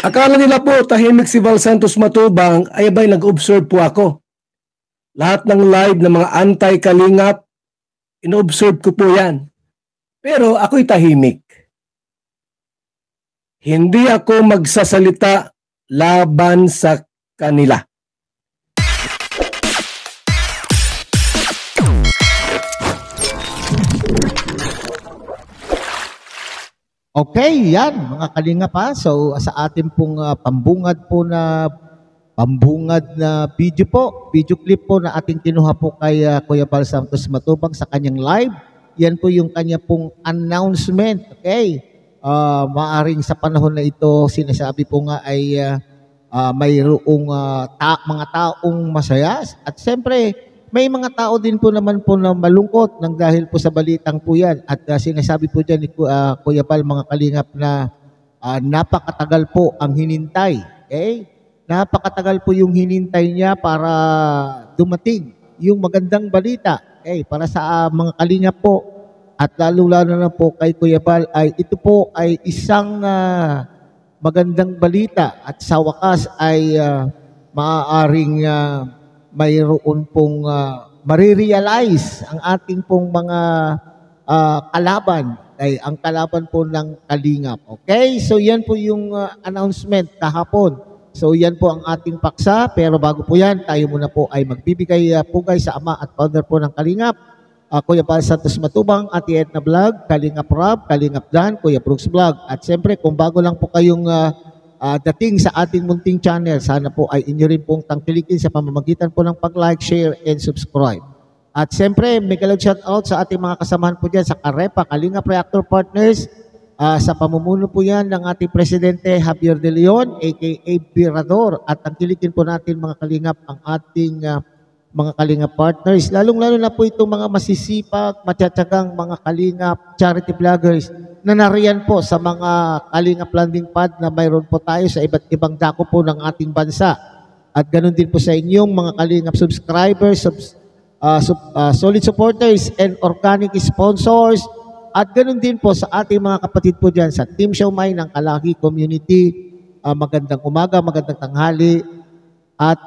Akala nila po tahimik si Val Santos Matubang ay abay nag-observe po ako. Lahat ng live ng mga anti-kalingap, in-observe ko po yan. Pero ako'y tahimik. Hindi ako magsasalita laban sa kanila. Okay, yan mga kalinga pa. So sa ating pong pambungad video po, video clip po na ating kinuha po kay Kuya Val Santos Matubang sa kanyang live. Yan po yung kanya pong announcement. Okay, maaring sa panahon na ito, sinasabi po nga ay mayroong mga taong masaya. At siyempre, may mga tao din po naman po na malungkot nang dahil po sa balitang po yan. At sinasabi po dyan ni Kuya Val, mga kalingap, na napakatagal po ang hinintay. Okay? Napakatagal po yung hinintay niya para dumating yung magandang balita. Okay? Para sa mga kalingap po. At lalo-lalo na po kay Kuya Val, ay ito po ay isang magandang balita. At sa wakas ay maaaring mayroon pong marirealize ang ating pong mga kalaban, ay ang kalaban po ng kalingap. Okay? So yan po yung announcement kahapon. So yan po ang ating paksa, pero bago po yan, tayo muna po ay magbibigay pugay sa ama at founder po ng kalingap, Kuya Val Santos Matubang, Ate Edna Vlog, Kalingap Rob, Kalingap Dan, Kuya Brooks Vlog. At siyempre, kung bago lang po kayong dating sa ating munting channel, sana po ay inyo rin pong tangkilikin sa pamamagitan po ng pag-like, share, and subscribe. At siyempre, mega loud shout out sa ating mga kasamahan po dyan sa Karepa, Kalingap Reactor Partners, sa pamumuno po yan ng ating Presidente Javier De Leon, aka Birador. At tangkilikin po natin mga kalingap ang ating mga kalingap partners. Lalong-lalo na po itong mga masisipag, matsatsagang mga kalingap charity vloggers na nariyan po sa mga kalingap landing pad na mayroon po tayo sa iba't ibang dako po ng ating bansa. At ganoon din po sa inyong mga kalingap subscribers, solid supporters, and organic sponsors. At ganoon din po sa ating mga kapatid po dyan sa Team Siomay ng Kalaki Community. Magandang umaga, magandang tanghali, at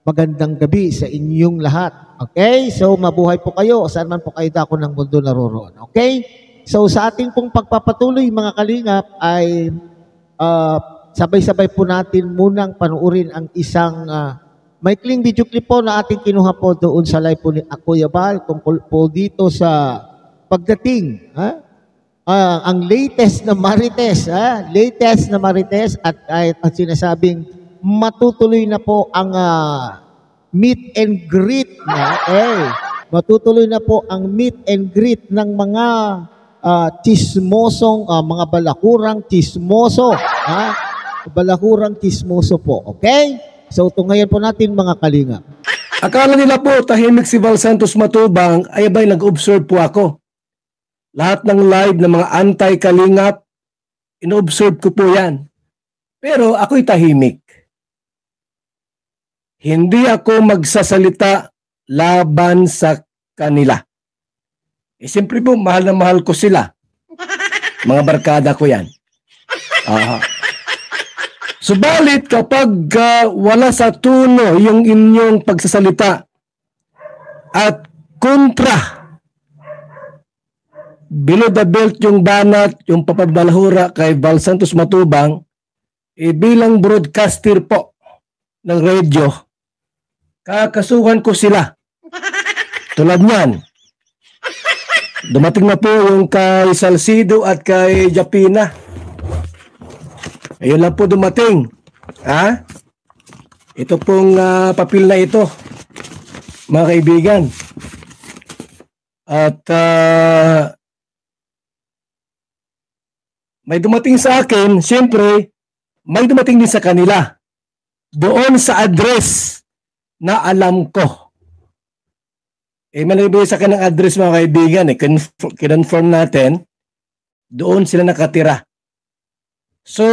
magandang gabi sa inyong lahat. Okay? So, mabuhay po kayo. Saan man po kayo dako ng mundo naroroon. Okay? So, sa ating pong pagpapatuloy, mga kalingap, ay sabay-sabay po natin munang panuurin ang isang maikling video clip po na ating kinuha po doon sa live po ni Kuya Val tungkol po dito sa pagdating. Ang latest na Marites. Latest na Marites at ang sinasabing matutuloy na po ang meet and greet na matutuloy na po ang meet and greet ng mga chismosong mga balakurang chismoso, balakurang chismoso po. Okay? So tungayan po natin mga kalinga. Akala nila po tahimik si Val Santos Matubang ay abay nag-observe po ako. Lahat ng live ng mga anti-kalingap, in-observe ko po yan. Pero ako'y tahimik. Hindi ako magsasalita laban sa kanila. Siyempre po, mahal na mahal ko sila. Mga barkada ko yan. Subalit kapag wala sa tuno yung inyong pagsasalita at kontra, below the belt yung banat, yung papabalahura kay Val Santos Matubang, bilang broadcaster po ng radio, kakasuhan ko sila. Tulad niyan. Dumating na po yung kay Salcido at kay Japina. Ayun lang po dumating. Ito pong papel na ito, mga kaibigan. At may dumating sa akin, siyempre, may dumating din sa kanila. Doon sa address na alam ko. Manibigay sa akin ng address, mga kaibigan. Kinonfirm natin. Doon sila nakatira. So,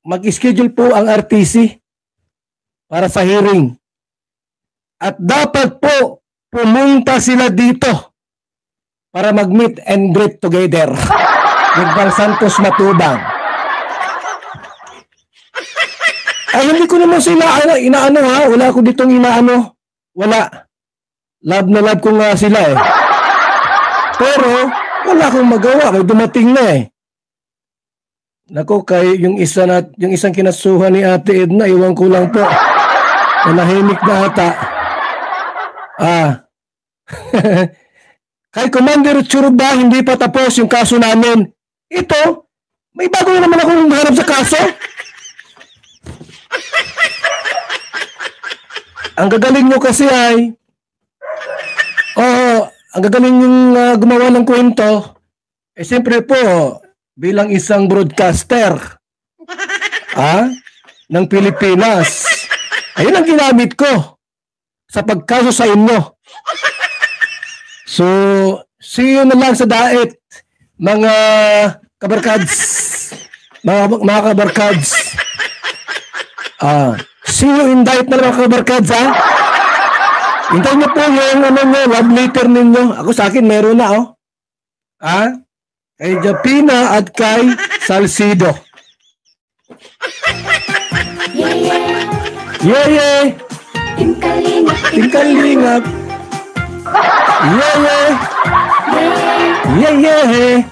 mag-schedule po ang RTC para sa hearing. At dapat po pumunta sila dito para mag-meet and greet together with Val Santos Matubang. Ay, hindi ko naman sila inaano ha. Wala ko ditong inaano. Wala. Love na love ko nga sila eh. Pero, wala akong magawa. Kaya dumating na eh. Nako, kay yung isang kinasuhan ni Ate Edna, iwan ko lang po. Nanahimik na ata. Kay Commander Churba, hindi pa tapos yung kaso namin. Ito, may bago na naman akong hanap sa kaso. Ang gagaling nyo kasi ay, ang gagaling yung gumawa ng kwento, eh siyempre po, bilang isang broadcaster, ng Pilipinas, ayun ang ginamit ko sa pagkaso sa inyo. So, see you na lang sa daet, mga kabarkads, mga kabarkads. See you in diet na lang mga kabarkads, ha? Hintayin niyo po yung love letter ninyo. Ako sa akin, meron na, Kay Japina at kay Salcido. Yeah. Team Kalingap. Yeah.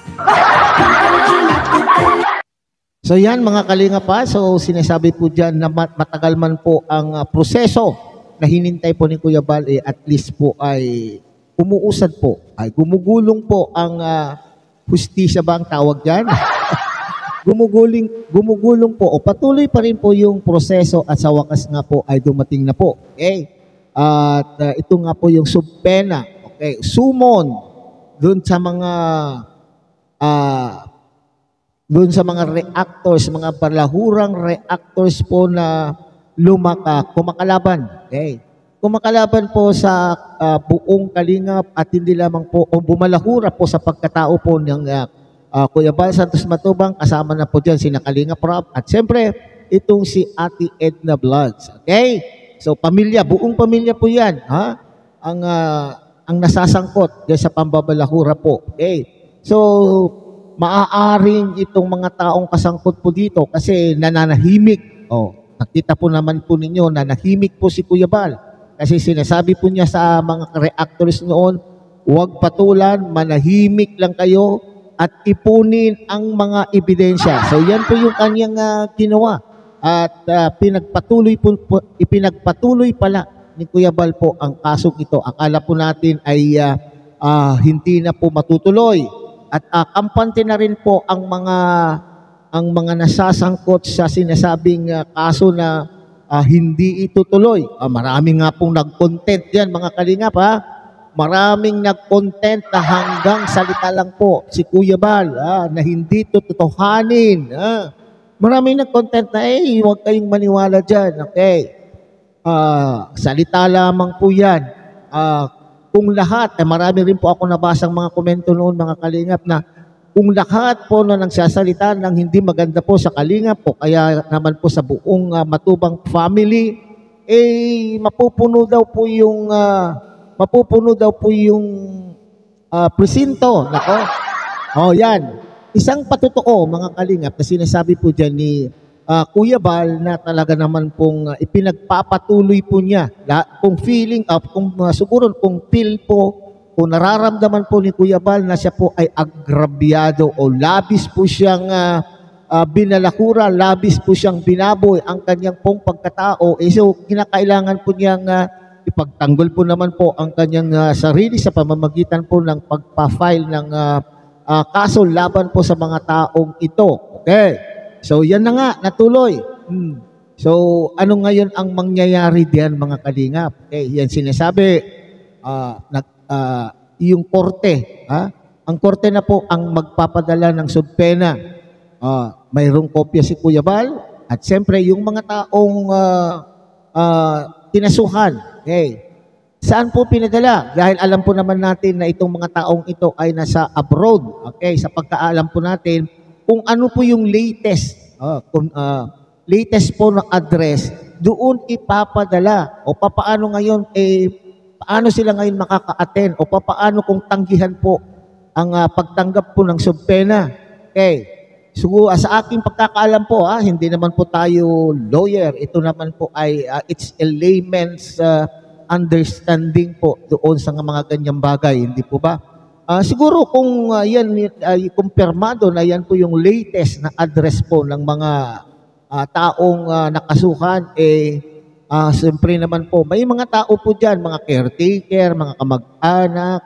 So yan mga kalinga pa, so sinasabi po dyan na matagal man po ang proseso na hinintay po ni Kuya Bal, at least po ay umuusad po, ay gumugulong po ang hustisya ba ang tawag dyan? Gumugulong po o patuloy pa rin po yung proseso at sa wakas nga po ay dumating na po. Okay? At ito nga po yung subpena. Okay? Sumon doon sa mga reactors, mga balahurang reactors po na kumakalaban. Okay? Kumakalaban po sa buong Kalingap at hindi lamang po o bumalahura po sa pagkatao po ng Kuya Bal Santos Matubang, kasama na po dyan sina Kalingap Rob at siyempre itong si Ate Edna Vlogs. Okay? So buong pamilya po yan, ang nasasangkot dyan sa pambabalahura po. Okay? So maaaring itong mga taong kasangkot po dito kasi nananahimik. Nakita po naman po ninyo na nahimik po si Kuya Bal. Kasi sinasabi po niya sa mga reactors noon, huwag patulan, manahimik lang kayo at ipunin ang mga ebidensya. So yan po yung kanyang ginawa. At ipinagpatuloy pala ni Kuya Bal po ang kasong ito. Akala po natin ay hindi na po matutuloy. At kampante na rin po ang mga nasasangkot sa sinasabing kaso na hindi itutuloy. Maraming nga pong nag-content yan mga kalingap Maraming nag-content na hanggang salita lang po si Kuya Bal na hindi tututuhanin. Maraming nag-content na huwag kayong maniwala dyan. Okay. Salita lamang po yan. Kung lahat, marami rin po ako nabasang mga komento noon mga kalingap na kung lahat po na nagsasalita ng hindi maganda po sa Kalingap po, kaya naman po sa buong Matubang family, mapupuno daw po yung presinto. Nako. Yan. Isang patotoo mga Kalingap na sinasabi po dyan ni Kuya Bal na talaga naman pong ipinagpapatuloy po niya. Kung feeling, siguro kung feel po, kung nararamdaman po ni Kuya Bal na siya po ay agrabyado o labis po siyang binalakura, labis po siyang binaboy ang kanyang pong pagkatao, so kinakailangan po niyang ipagtanggol po naman po ang kanyang sarili sa pamamagitan po ng pagpa-file ng kaso laban po sa mga taong ito. Okay. So yan na nga, natuloy. So ano ngayon ang mangyayari diyan mga kalingap? Okay, yan sinasabi, yung korte, ang korte na po ang magpapadala ng subpena. Mayroong kopya si Kuya Bal at siyempre yung mga taong tinasuhan. Okay. Saan po pinadala? Dahil alam po naman natin na itong mga taong ito ay nasa abroad. Okay, sa pagkaalam po natin kung ano po yung latest, latest po na address, doon ipapadala o papaano ngayon paano sila ngayon makaka-attend o paano kung tanggihan po ang pagtanggap po ng subpena. Okay. So, sa aking pagkakaalam po, hindi naman po tayo lawyer. Ito naman po ay it's a layman's understanding po doon sa mga ganyang bagay, hindi po ba? Siguro kung yan ay kumpirmado na yan po yung latest na address po ng mga taong nakasuhan, siyempre naman po, may mga tao po dyan, mga caretaker, mga kamag-anak,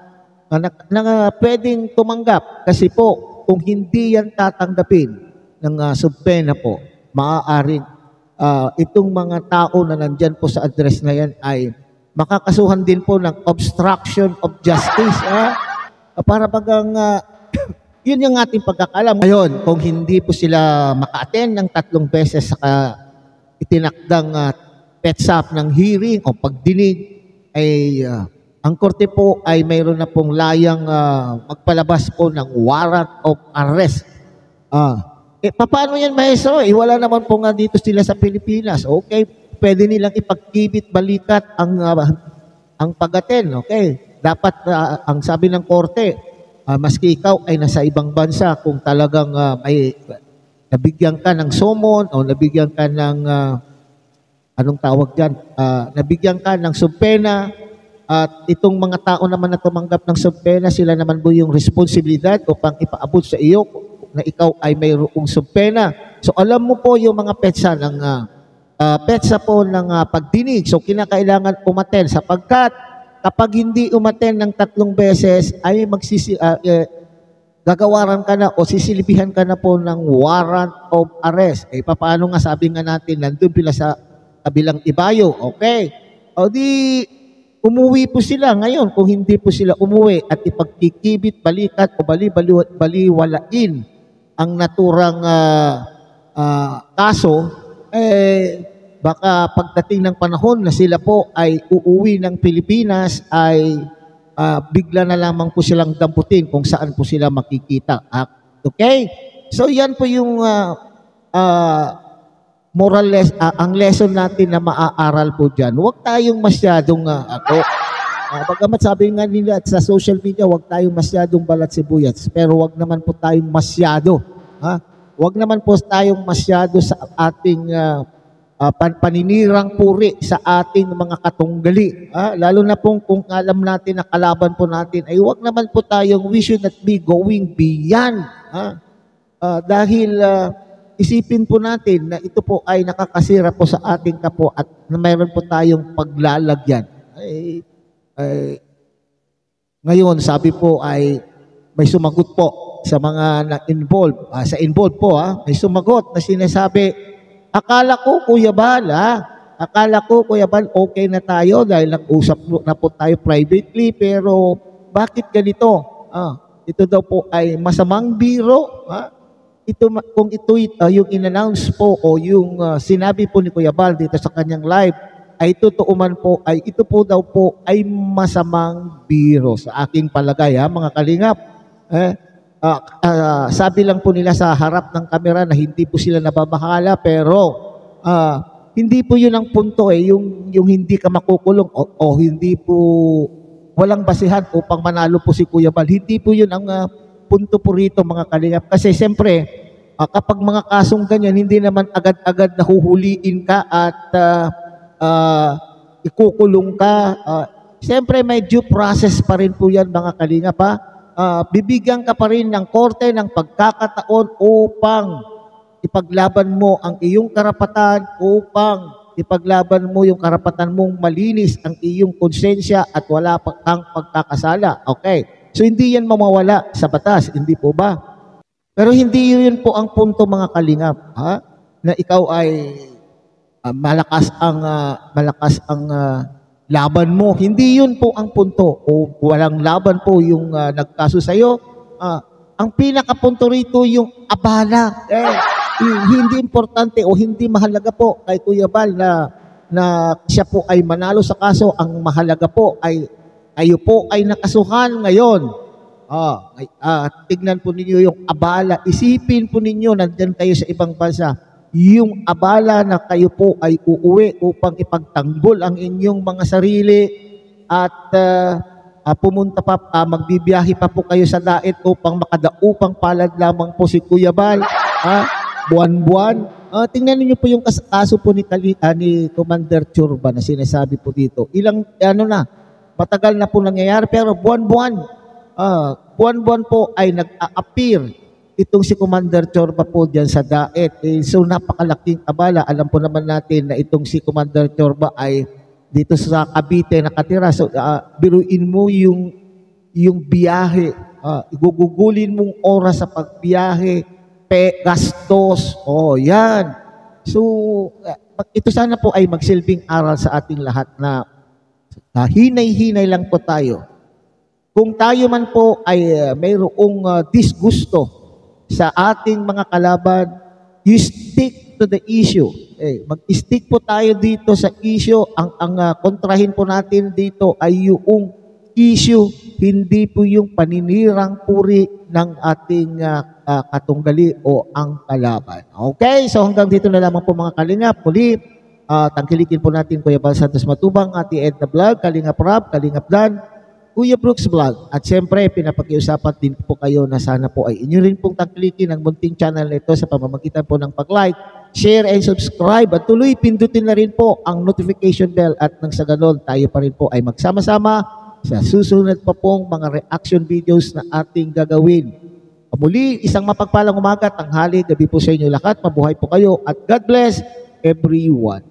na pwedeng tumanggap kasi po, kung hindi yan tatanggapin ng subpena po, maaaring itong mga tao na nandyan po sa address na yan ay makakasuhan din po ng obstruction of justice. Para bagang yun yung ating pagkakalam. Ngayon, kung hindi po sila maka-attend ng 3 beses sa itinakdang petsap ng hearing o pagdinig, ay ang korte po ay mayroon na pong layang magpalabas po ng warrant of arrest. Paano yan, maestro? Wala naman po nga dito sila sa Pilipinas. Okay, pwede nilang ipagkibit balikat ang pag-attend. Okay, dapat ang sabi ng korte, maski ikaw ay nasa ibang bansa, kung talagang may nabigyan ka ng summon o nabigyan ka ng anong tawag dyan, nabigyan ka ng subpena, at itong mga tao naman na tumanggap ng subpena, sila naman po yung responsibilidad upang ipaabot sa iyo na ikaw ay mayroong subpena. So alam mo po yung mga petsa ng pagdinig. So kinakailangan umaten, sapagkat kapag hindi umaten ng 3 beses ay gagawaran ka na o sisilbihan ka na po ng warrant of arrest. Paano nga, sabi nga natin, nandun pila sa kabilang ibayo. Okay. O di umuwi po sila ngayon. Kung hindi po sila umuwi at ipagkikibit, balikat o baliwalain ang naturang kaso, baka pagdating ng panahon na sila po ay uuwi ng Pilipinas, ay bigla na lamang po silang damputin kung saan po sila makikita. Okay? So yan po yung ang lesson natin na maaaral po dyan. Huwag tayong masyadong bagamat sabi nga nila sa social media, huwag tayong masyadong balat sibuyas, pero huwag naman po tayong masyado. Huwag naman po tayong masyado sa ating paninirang puri sa ating mga katunggali. Lalo na pong kung alam natin na kalaban po natin, ay huwag naman po tayong, we should not be going beyond. Dahil isipin po natin na ito po ay nakakasira po sa ating kapwa at na mayroon po tayong paglalagyan. Ngayon, sabi po ay may sumagot po sa mga na-involved. Sa involved po, may sumagot na sinasabi, akala ko, Kuya Bal, okay na tayo dahil nag-usap na po tayo privately, pero bakit ganito? Ito daw po ay masamang biro. Kung ito yung in-announce po o yung sinabi po ni Kuya Bal dito sa kanyang live, ay totoo man po, ay ito po daw po ay masamang biro. Sa aking palagay, mga kalingap, sabi lang po nila sa harap ng kamera na hindi po sila nababahala, pero hindi po yun ang punto, yung hindi ka makukulong o hindi po walang basihan upang manalo po si Kuya Bal. Hindi po yun ang punto po rito, mga kalingap. Kasi siyempre, kapag mga kasong ganyan, hindi naman agad-agad nahuhuliin ka at ikukulong ka. Siyempre, may due process pa rin po yan, mga kalingap. Bibigyan ka pa rin ng korte ng pagkakataon upang ipaglaban mo ang iyong karapatan, upang ipaglaban mo yung karapatan mong malinis ang iyong konsensya at wala kang pagkakasala. Okay. So, hindi yan mamawala sa batas, hindi po ba? Pero hindi yun po ang punto, mga kalingap, na ikaw ay malakas ang laban mo. Hindi yun po ang punto. O walang laban po yung nagkaso sa'yo. Ang pinakapunto rito yung abala. Hindi importante o hindi mahalaga po kay Kuya Bal na siya po ay manalo sa kaso. Ang mahalaga po ay kayo po ay nakasuhan ngayon. Tignan po ninyo yung abala. Isipin po ninyo, nandyan kayo sa ibang bansa, yung abala na kayo po ay uuwi upang ipagtanggol ang inyong mga sarili at pumunta pa, magbibiyahe pa po kayo sa daet upang makadaupang palad lamang po si Kuya Bal. buwan-buwan. Tingnan niyo po yung kaso po ni Commander Churba na sinasabi po dito. Matagal na po nangyayari pero buwan-buwan. Buwan-buwan po ay nag-a-appear itong si Commander Chorba po dyan sa Daet. So napakalaking abala. Alam po naman natin na itong si Commander Chorba ay dito sa Cavite nakatira. So biruin mo yung biyahe. Igugugulin mong oras sa pagbiyahe, gastos. Yan. So ito sana po ay magsilbing aral sa ating lahat na hinay-hinay lang po tayo. Kung tayo man po ay mayroong disgusto sa ating mga kalaban, you stick to the issue. Mag-stick po tayo dito sa issue. Ang kontrahin po natin dito ay yung issue, hindi po yung paninirang puri ng ating katunggali o ang kalaban. Okay, so hanggang dito na lamang po mga kalingap. Muli, tangkilikin po natin Kuya Bal Santos Matubang, Ate Edna Vlog, Kalingap Rab, Kalingap Dan, Kuya Brooks Vlog. At siyempre, pinapakiusapan din po kayo na sana po ay inyo rin pong tangkilikin ang munting channel na ito sa pamamagitan po ng pag-like, share, and subscribe. At tuloy, pindutin na rin po ang notification bell at nang sa ganon, tayo pa rin po ay magsama-sama sa susunod pa pong mga reaction videos na ating gagawin. Muli, isang mapagpalang umaga, tanghali, gabi po sa inyo lahat. Mabuhay po kayo at God bless everyone.